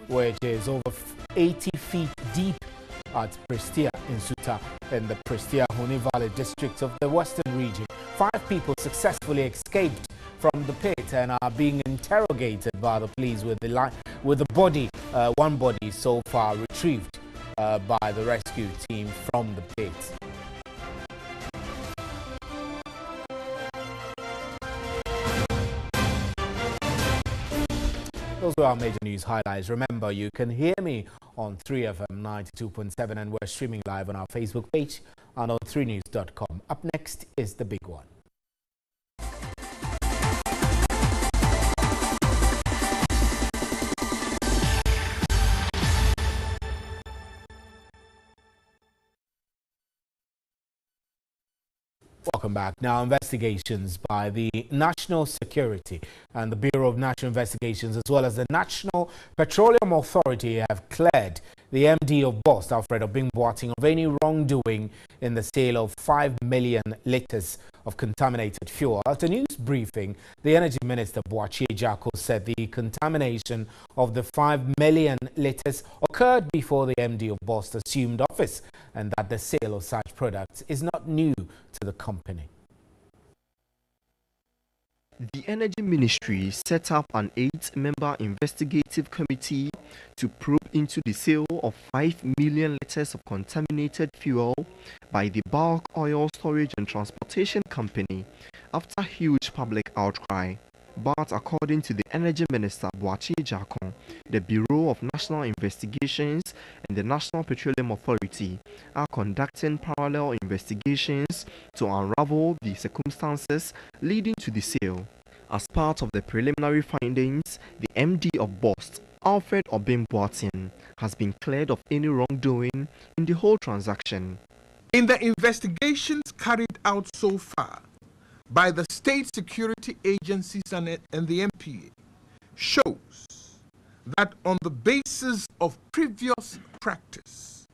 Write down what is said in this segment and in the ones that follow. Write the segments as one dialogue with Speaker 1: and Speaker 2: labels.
Speaker 1: which is over 80 feet deep at Prestea in Suta in the Prestea-Huni Valley district of the Western region. 5 people successfully escaped from the pit and are being interrogated by the police with the body, one body so far retrieved by the rescue team from the pit. Those were our major news highlights. Remember, you can hear me on 3FM 92.7 and we're streaming live on our Facebook page and on 3news.com. Up next is the big one. Welcome back. Now, investigations by the National Security and the Bureau of National Investigations as well as the National Petroleum Authority have cleared the MD of BOST, Alfred Obing-Boateng, of any wrongdoing in the sale of 5 million litres of contaminated fuel. At a news briefing, the Energy Minister Boakye Ejiakor said the contamination of the 5 million litres occurred before the MD of BOST assumed office and that the sale of such products is not new to the company.
Speaker 2: The Energy Ministry set up an 8-member investigative committee to probe into the sale of 5 million litres of contaminated fuel by the Bulk Oil Storage and Transportation Company after huge public outcry. But according to the Energy Minister Boakye Ejiakor, the Bureau of National Investigations and the National Petroleum Authority are conducting parallel investigations to unravel the circumstances leading to the sale. As part of the preliminary findings, the MD of BOST, Alfred Obing-Boateng, has been cleared of any wrongdoing in the whole transaction.
Speaker 3: In the investigations carried out so far by the state security agencies and the NPA shows that on the basis of previous practice,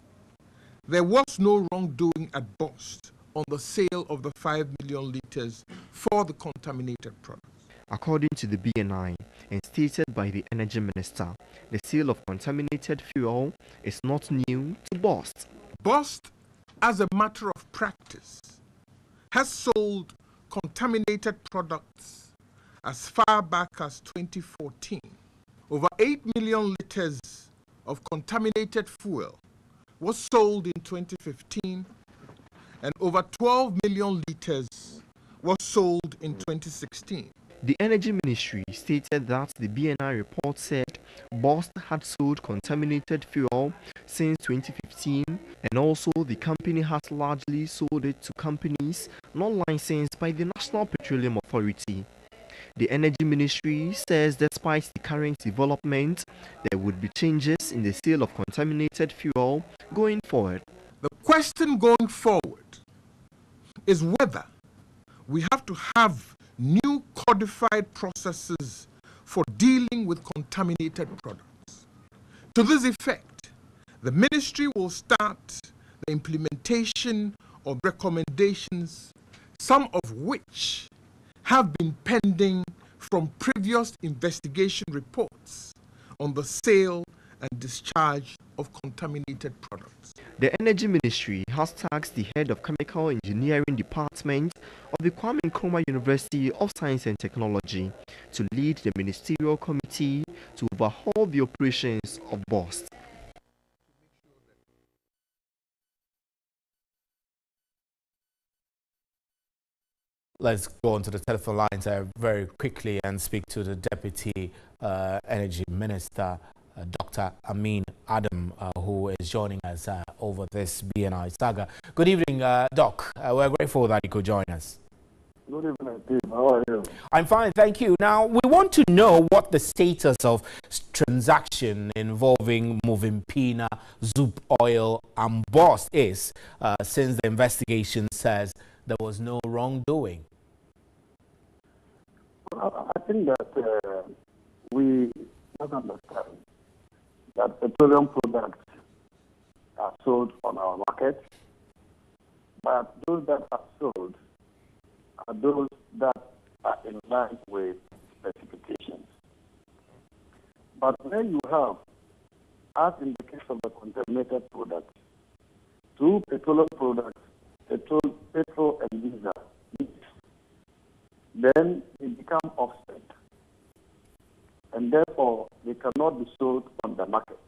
Speaker 3: there was no wrongdoing at BOST on the sale of the 5 million litres for the contaminated products.
Speaker 2: According to the BNI and stated by the Energy Minister, the sale of contaminated fuel is not new to BOST.
Speaker 3: BOST, as a matter of practice, has sold contaminated products as far back as 2014. Over 8 million litres of contaminated fuel was sold in 2015 and over 12 million litres was sold in 2016.
Speaker 2: The Energy Ministry stated that the BNI report said BOST had sold contaminated fuel since 2015 and also the company has largely sold it to companies not licensed by the National Petroleum Authority. The Energy Ministry says despite the current development, there would be changes in the sale of contaminated fuel going forward.
Speaker 3: The question going forward is whether we have to have new codified processes for dealing with contaminated products. To this effect, the ministry will start the implementation of recommendations, some of which have been pending from previous investigation reports on the sale and discharge of contaminated products.
Speaker 2: The Energy Ministry has tasked the head of Chemical Engineering Department of the Kwame Nkrumah University of Science and Technology to lead the ministerial committee to overhaul the operations of BOST.
Speaker 1: Let's go on to the telephone lines very quickly and speak to the Deputy Energy Minister, Dr. Amin Adam, who is joining us over this BNI saga. Good evening, Doc. We're grateful that you could join us.
Speaker 4: Good evening, Steve. How are you?
Speaker 1: I'm fine, thank you. Now, we want to know what the status of transaction involving Movimpina, Zoop Oil and BOST is, since the investigation says there was no wrongdoing.
Speaker 4: I think that we must understand that petroleum products are sold on our market, but those that are sold are those that are in line with specifications. But when you have as in the case of the contaminated products, two petroleum products, petrol and diesel, then they become offset. And therefore, they cannot be sold on the market.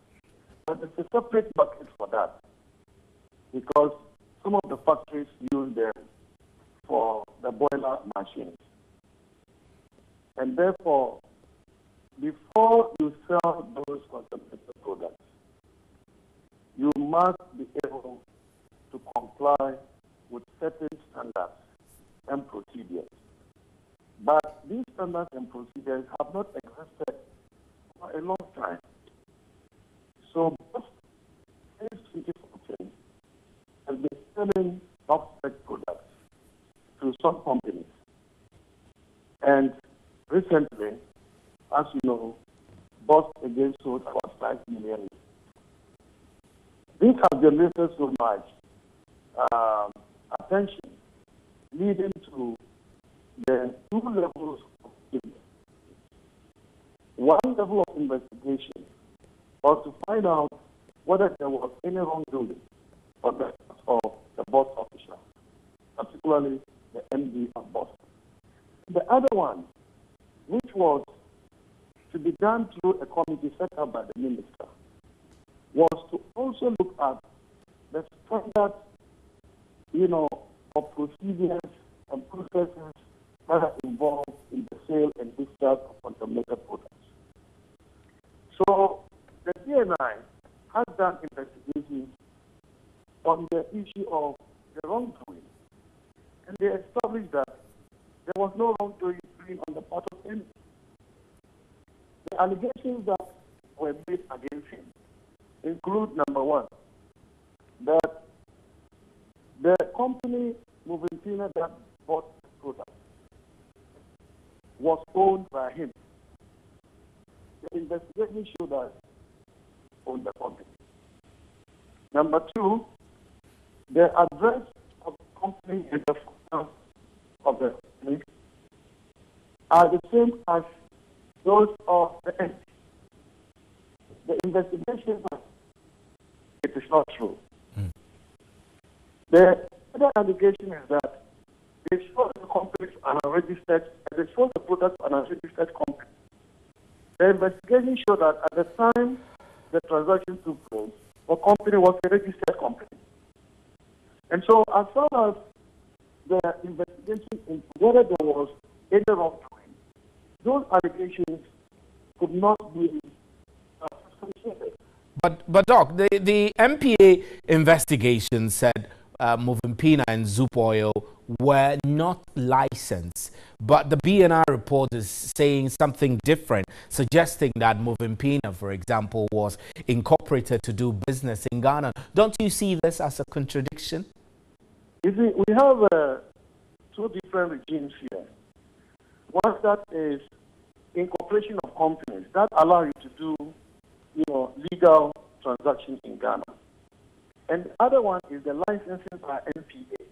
Speaker 4: But there's a separate market for that, because some of the factories use them for the boiler machines. And therefore, before you sell those contaminated products, you must be able to comply with certain standards and procedures. But these standards and procedures have not existed for a long time. So, since 2014, has been selling offset products to some companies. And recently, as you know, Boss again sold about 5 million. This has generated so much attention, leading to the two levels of investigation. One level of investigation was to find out whether there was any wrongdoing of the Boss official, particularly the MD of Boss. The other one, which was to be done through a committee set up by the minister, was to also look at the standard, of procedures and processes that are involved in the sale and discharge of contaminated products. So the DNI has done investigations on the issue of the wrongdoing, and they established that there was no wrongdoing on the part of him. The allegations that were made against him include, number one, that the company Movenpina that bought the product was owned by him. The investigation showed that he owned the company. Number two, the address of the company and the finance of the company are the same as those of the entity. The investigation, it is not true. The other allegation is that they sold the companies and unregistered, they sold the products and unregistered company. The investigation showed that at the time the transaction took place, the company was a registered company. And so as far as the investigation into whether there was any wrongdoing, those allegations could not be substantiated.
Speaker 1: But Doc, the MPA investigation said Movenpina and Zoop Oil were not licensed, but the BNI report is saying something different, suggesting that Movenpina, for example, was incorporated to do business in Ghana. Don't you see this as a contradiction?
Speaker 4: You see, we have two different regimes here. One that is incorporation of companies that allow you to do, legal transactions in Ghana. And the other one is the licensing by MPA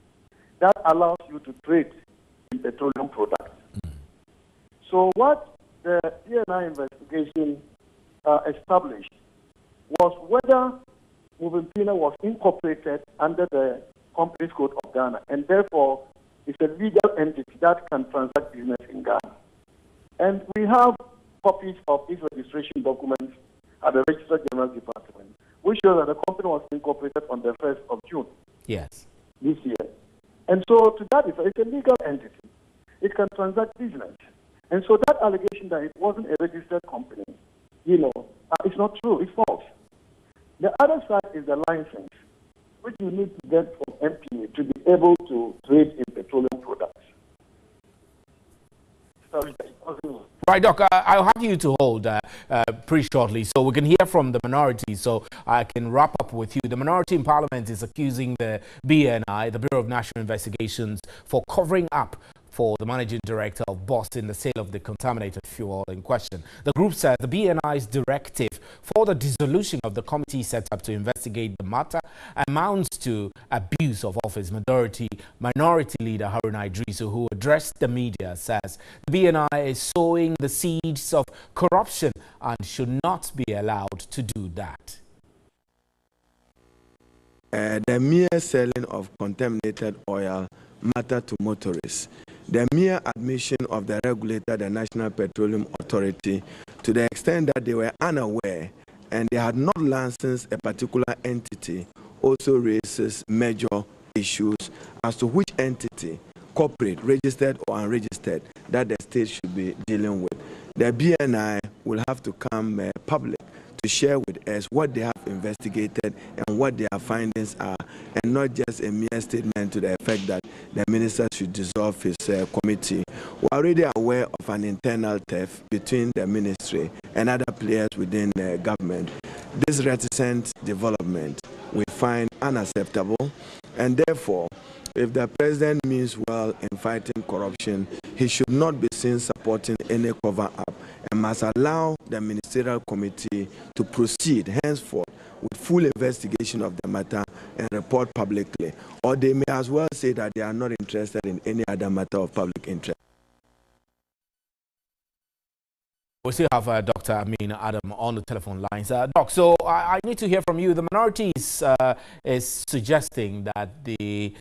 Speaker 4: that allows you to trade in petroleum products. So what the DNI investigation established was whether Movenpina was incorporated under the Companies Code of Ghana, and therefore it's a legal entity that can transact business in Ghana. And we have copies of these registration documents at the Registrar General Department, which show that the company was incorporated on the 1st of June.
Speaker 1: Yes.
Speaker 4: This year. And so to that effect, it's a legal entity. It can transact business. And so that allegation that it wasn't a registered company, it's not true, it's false. The other side is the license, which you need to get from MPA to be able to trade in petroleum products.
Speaker 1: Right, Doc, I'll have you to hold pretty shortly so we can hear from the minority, so I can wrap up with you. The minority in Parliament is accusing the BNI, the Bureau of National Investigations, for covering up for the managing director of Boss in the sale of the contaminated fuel in question. The group said the BNI's directive for the dissolution of the committee set up to investigate the matter amounts to abuse of office. Minority leader Haruna Idrisu, who addressed the media, says the BNI is sowing the seeds of corruption and should not be allowed to do that.
Speaker 5: the mere selling of contaminated oil matter to motorists. The mere admission of the regulator, the National Petroleum Authority, to the extent that they were unaware and they had not licensed a particular entity, also raises major issues as to which entity, corporate, registered or unregistered, that the state should be dealing with. The BNI will have to come public to share with us what they have investigated and what their findings are, and not just a mere statement to the effect that the minister should dissolve his committee. We are already aware of an internal theft between the ministry and other players within the government. This reticent development we find unacceptable, and therefore, if the president means well in fighting corruption, he should not be seen supporting any cover-up and must allow the ministerial committee to proceed henceforth with full investigation of the matter and report publicly. Or they may as well say that they are not interested in any other matter of public interest.
Speaker 1: We still have Dr. Amin Adam on the telephone lines. Doc, so I need to hear from you. The minority is suggesting that the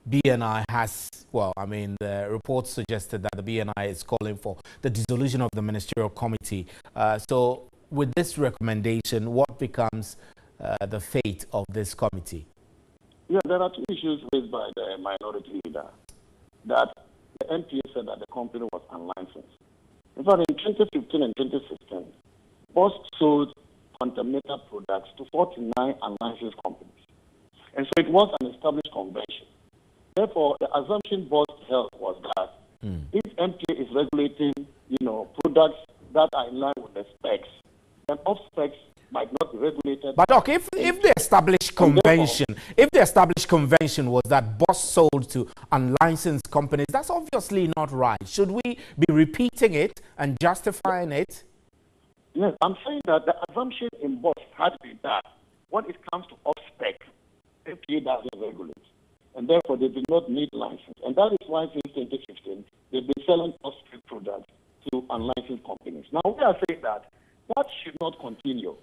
Speaker 1: BNI has, well, I mean, the report suggested that the BNI is calling for the dissolution of the ministerial committee. So with this recommendation, what becomes the fate of this committee?
Speaker 4: Yeah, there are two issues raised by the minority leader. That the MPA said that the company was unlicensed. In fact, in 2015 and 2016, BOST sold contaminated products to 49 unlicensed companies. And so it was an established convention. Therefore, the assumption BOST held was that if MPA is regulating, products that are in line with the specs, then off-specs might not be regulated.
Speaker 1: But Doc, if the established convention was that BOST sold to unlicensed companies, that's obviously not right. Should we be repeating it and justifying it?
Speaker 4: Yes, I'm saying that the assumption in BOST had been that when it comes to off-spec, MPA doesn't regulate. And therefore, they do not need license. And that is why since 2015, they've been selling off-spec products to unlicensed companies. Now, we are saying that should not continue.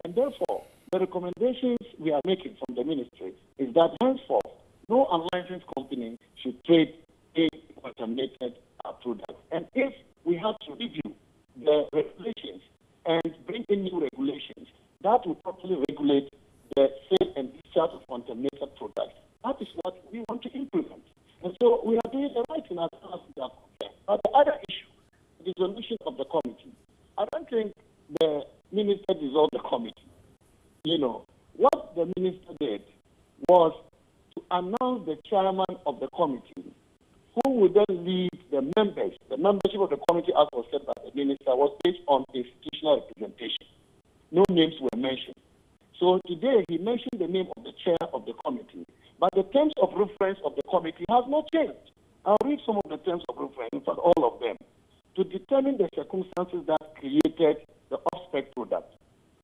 Speaker 4: And therefore, the recommendations we are making from the ministry is that henceforth, no unlicensed company should trade in contaminated products. And if we have to review the regulations and bring in new regulations, that will properly regulate the sale and discharge of contaminated products. That is what we want to implement. And so we are doing the right thing as far as we are concerned. But the other issue, the dissolution of the committee, I don't think the minister dissolved the committee. What the minister did was to announce the chairman of the committee, who would then lead the members. The membership of the committee, as was said by the minister, was based on institutional representation. No names were mentioned. So today he mentioned the name of the chair of the committee, but the terms of reference of the committee has not changed. I'll read some of the terms of reference, in fact all of them. To determine the circumstances that created the off-spec product,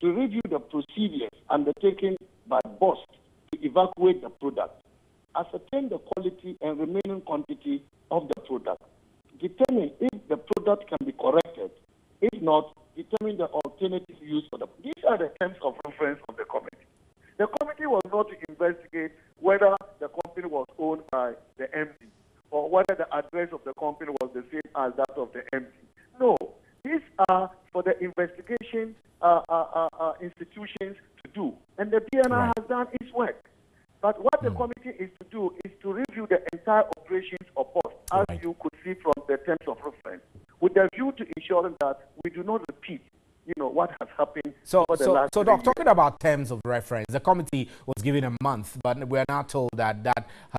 Speaker 4: to review the procedures undertaken by BOST to evacuate the product, ascertain the quality and remaining quantity of the product, determine if the product can be corrected, if not, determine the alternative use for the product. These are the terms of reference of the committee. The committee was not to investigate whether the company was owned by the MD or whether the address of the company was the same as that of the MD. No, these are for the investigation institutions to do. And the BNI has done its work. But what the committee is to do is to review the entire operations of BOST, as you could see from the terms of reference, with a view to ensuring that we do not repeat, what has happened over the last 3 years.
Speaker 1: Talking about terms of reference, the committee was given a month, but we are now told that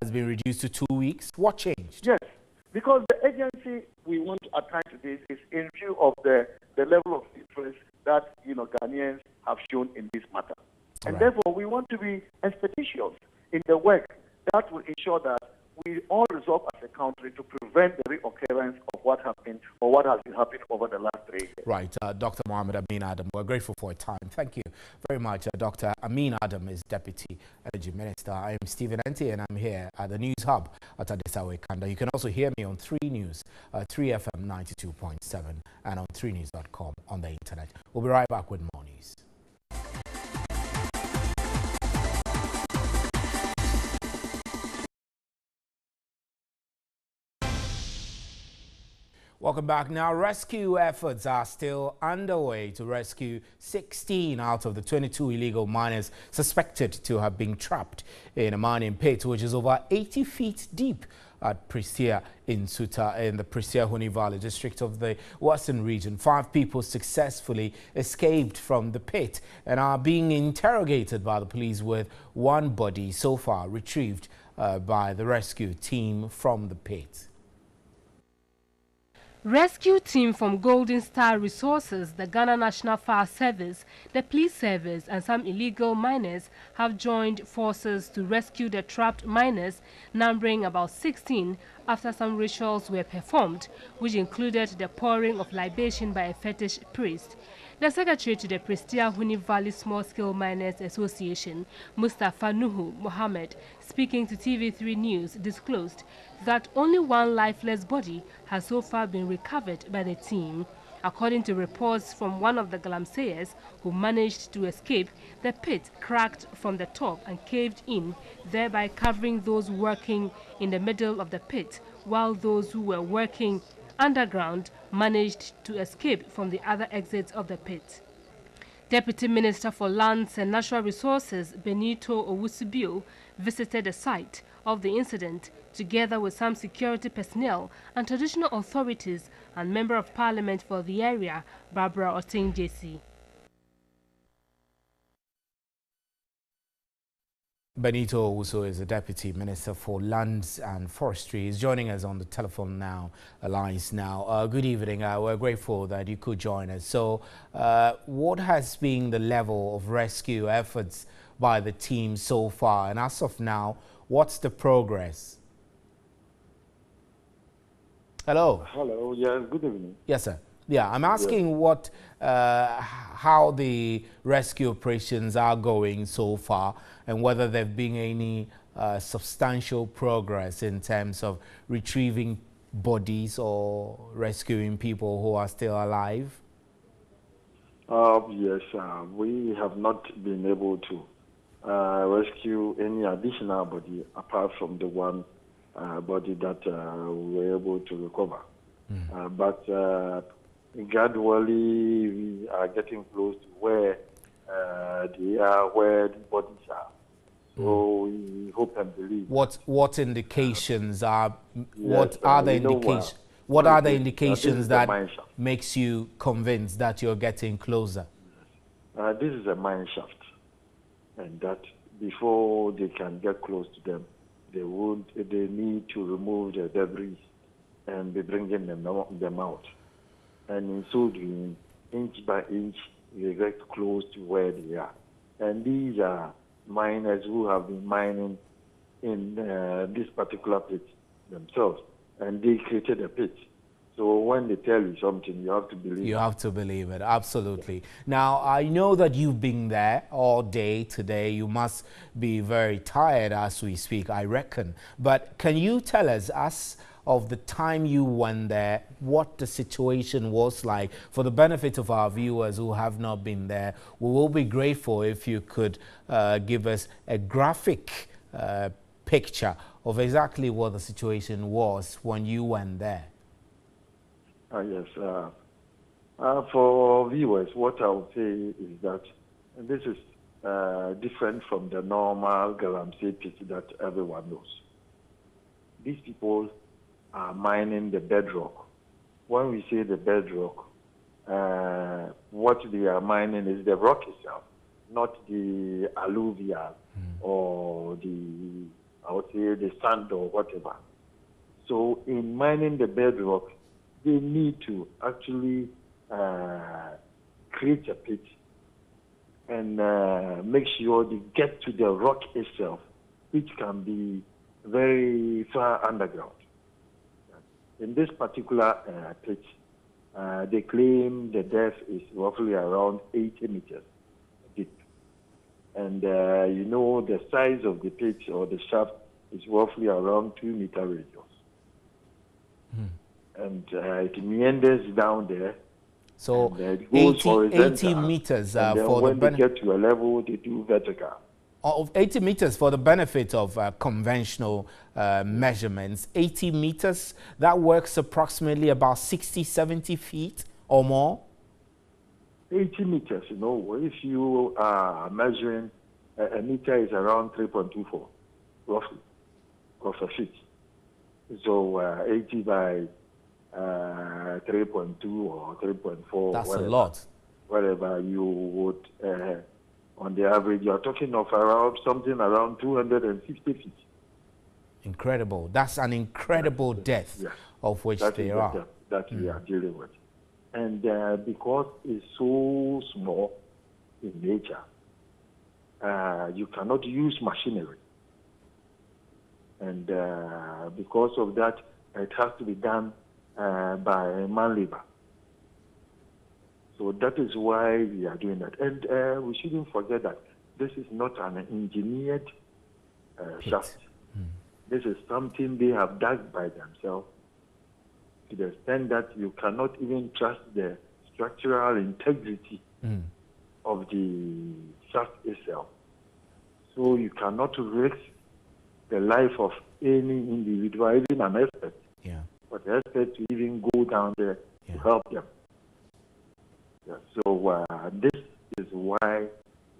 Speaker 1: has been reduced to 2 weeks. What changed?
Speaker 4: Yes, because the agency we want to attach to this is in view of the level of interest that Ghanaians have shown in this matter. And therefore, we want to be expeditious in the work that will ensure that we all resolve as a country to prevent the reoccurrence of what happened or what has been happening over the last 3 years.
Speaker 1: Right. Dr. Mohammed Amin Adam, we're grateful for your time. Thank you very much. Dr. Amin Adam is Deputy Energy Minister. I am Stephen Enti, and I'm here at the News Hub at Adesawe Kanda. You can also hear me on 3 News, 3FM 92.7, and on 3news.com on the internet. We'll be right back with more news. Welcome back. Now, rescue efforts are still underway to rescue 16 out of the 22 illegal miners suspected to have been trapped in a mining pit, which is over 80 feet deep at Prestea in Suta in the Prestea-Huni Valley district of the Western region. 5 people successfully escaped from the pit and are being interrogated by the police, with 1 body so far retrieved by the rescue team from the pit.
Speaker 6: Rescue team from Golden Star Resources, the Ghana National Fire Service, the police service and some illegal miners have joined forces to rescue the trapped miners, numbering about 16, after some rituals were performed, which included the pouring of libation by a fetish priest. The secretary to the Prestea-Huni Valley Small Scale Miners Association, Mustafa Nuhu Mohammed, speaking to TV3 News, disclosed that only 1 lifeless body has so far been recovered by the team. According to reports from one of the galamseyers who managed to escape, the pit cracked from the top and caved in, thereby covering those working in the middle of the pit, while those who were working underground managed to escape from the other exits of the pit. Deputy Minister for Lands and Natural Resources Benito Owusibio visited the site of the incident together with some security personnel and traditional authorities and Member of Parliament for the area, Barbara Oting-Jesi.
Speaker 1: Benito also is the Deputy Minister for Lands and Forestry. He's joining us on the telephone now, lines now. Good evening. We're grateful that you could join us. So what has been the level of rescue efforts by the team so far? And as of now, what's the progress? Hello.
Speaker 7: Hello. Yes, good evening.
Speaker 1: Yes, sir. Yeah, I'm asking what, how the rescue operations are going so far, and whether there have been any substantial progress in terms of retrieving bodies or rescuing people who are still alive.
Speaker 7: Yes, we have not been able to rescue any additional body apart from the 1 body that we were able to recover. But gradually, we are getting close to where they are, where the bodies are. So we hope and believe.
Speaker 1: What indications are? What are the indications? What are the indications that makes you convinced that you're getting closer?
Speaker 7: This is a mine shaft, and that before they can get close to them, they need to remove the debris and be bringing them out. And in so doing, inch by inch, we get close to where they are. And these are miners who have been mining in this particular pit themselves, and they created a pit. So when they tell you something, you have to believe it.
Speaker 1: You have to believe it, absolutely. Now, I know that you've been there all day today. You must be very tired as we speak, I reckon. But can you tell us, as of the time you went there, what the situation was like? For the benefit of our viewers who have not been there, we will be grateful if you could give us a graphic picture of exactly what the situation was when you went there.
Speaker 7: Yes. For viewers, what I would say is that this is different from the normal galamsey pit that everyone knows. These people are mining the bedrock. When we say the bedrock, what they are mining is the rock itself, not the alluvial or the, I would say, the sand or whatever. So in mining the bedrock, they need to actually create a pit and make sure they get to the rock itself, which can be very far underground. In this particular pit, they claim the depth is roughly around 80 meters deep. And you know, the size of the pit or the shaft is roughly around 2-meter radius. And it meanders down there.
Speaker 1: So
Speaker 7: it goes
Speaker 1: 80 meters
Speaker 7: and then
Speaker 1: for
Speaker 7: when
Speaker 1: the
Speaker 7: they get to a level, they do vertical.
Speaker 1: of 80 meters for the benefit of conventional measurements. 80 meters, that works approximately about 60, 70 feet or more.
Speaker 7: 80 meters, if you are measuring, a meter is around 3.24, roughly, of a feet. So 80 by 3.2 or 3.4.
Speaker 1: That's
Speaker 7: whatever,
Speaker 1: a lot.
Speaker 7: Whatever you would, on the average, you're talking of something around 260 feet.
Speaker 1: Incredible. That's an incredible depth of which they are.
Speaker 7: That we are dealing with. And because it's so small in nature, you cannot use machinery. And because of that, it has to be done by man labor. So that is why we are doing that. And we shouldn't forget that this is not an engineered shaft. This is something they have dug by themselves, to the extent that you cannot even trust the structural integrity of the shaft itself. So you cannot risk the life of any individual, even an expert. But the expert to even go down there to help them. So this is why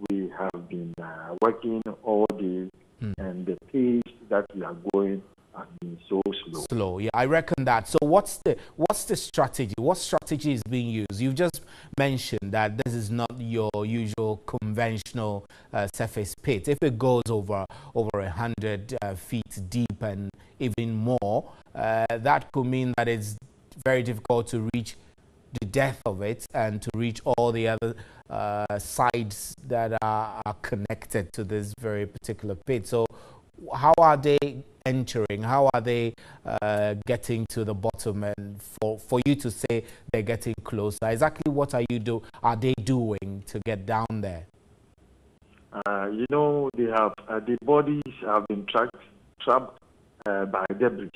Speaker 7: we have been working all day, and the pace that we are going has been so slow.
Speaker 1: I reckon that. So what's the strategy? What strategy is being used? You've just mentioned that this is not your usual conventional surface pit. If it goes over 100 feet deep and even more, that could mean that it's very difficult to reach the depth of it and to reach all the other sides that are connected to this very particular pit. So how are they entering? How are they getting to the bottom? And for you to say they're getting closer, exactly what are they doing to get down there?
Speaker 7: They have the bodies have been trapped by debris.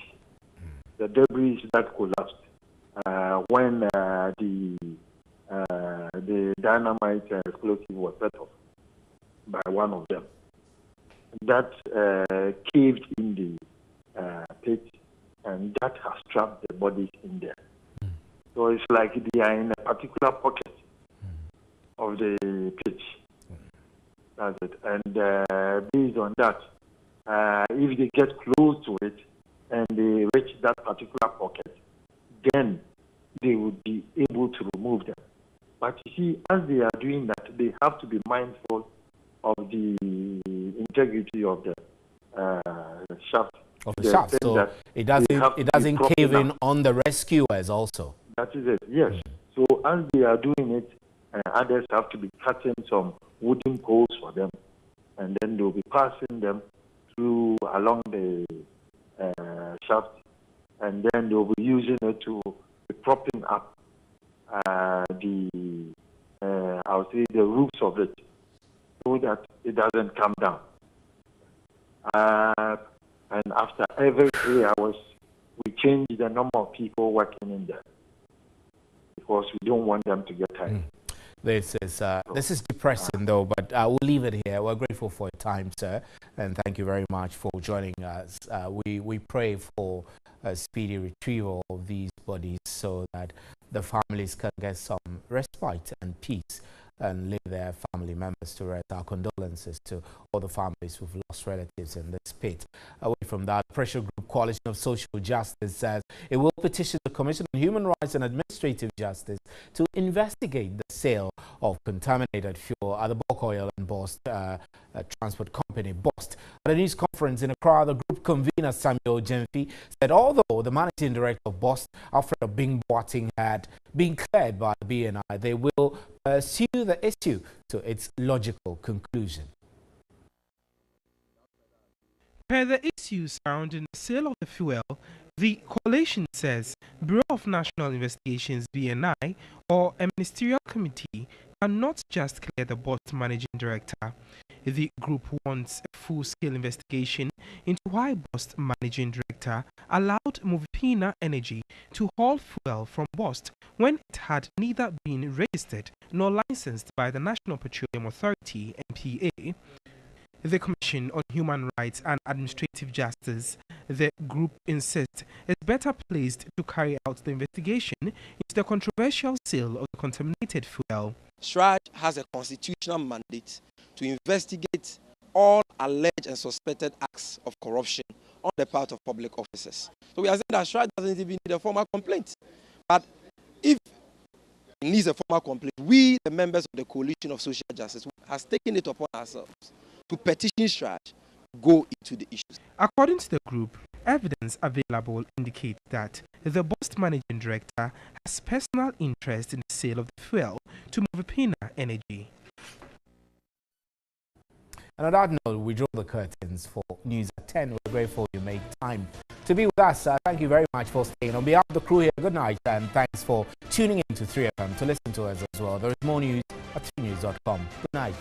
Speaker 7: The debris that collapsed when the dynamite explosive was set off by one of them. That caved in the pit, and that has trapped the bodies in there. So it's like they are in a particular pocket of the pit. That's it. And based on that, if they get close to it and they reach that particular pocket, then they would be able to remove them. But you see, as they are doing that, they have to be mindful of the integrity of the shaft.
Speaker 1: Of the shaft, so it doesn't cave in on the rescuers also.
Speaker 7: That is it, yes. So as they are doing it, others have to be cutting some wooden poles for them, and then they'll be passing them through along the shaft, and then they'll be using it to be propping up I'll say the roofs of it, so that it doesn't come down. And after every 3 hours, we change the number of people working in there, because we don't want them to get tired.
Speaker 1: This is depressing though, but we'll leave it here. We're grateful for your time, sir, and thank you very much for joining us. We pray for a speedy retrieval of these bodies so that the families can get some respite and peace and leave their family members to rest. Our condolences to all the families who've lost relatives in this pit. Away from that, Pressure Group Coalition of Social Justice says it will petition the Commission on Human Rights and Administrative Justice to investigate the sale of contaminated fuel at the Bulk Oil and Bost transport company, Bost. At a news conference in Accra, the group convener Samuel Jemfi said although the managing director of Bost, Alfred Bing Boating, had been cleared by the BNI, they will pursue the issue to its logical conclusion.
Speaker 8: Per the issues surrounding the sale of the fuel, the coalition says Bureau of National Investigations (BNI) or a ministerial committee cannot just clear the Bost managing director. The group wants a full-scale investigation into why Bost managing director allowed Movipina Energy to haul fuel from Bost when it had neither been registered nor licensed by the National Petroleum Authority (NPA). the Commission on Human Rights and Administrative Justice, the group insists, is better placed to carry out the investigation into the controversial sale of the contaminated fuel.
Speaker 9: STRAJ has a constitutional mandate to investigate all alleged and suspected acts of corruption on the part of public officers. So we are saying that STRAJ doesn't even need a formal complaint. But if it needs a formal complaint, we, the members of the Coalition of Social Justice, has taken it upon ourselves to petition STRAJ to go into the issues.
Speaker 8: According to the group, evidence available indicates that the Bost managing director has personal interest in the sale of the fuel to Mavipina Energy.
Speaker 1: And on that note, we draw the curtains for News at 10. We're grateful you made time to be with us. Thank you very much for staying. On behalf of the crew here, good night, and thanks for tuning in to 3FM to listen to us as well. There is more news at 3news.com. Good night.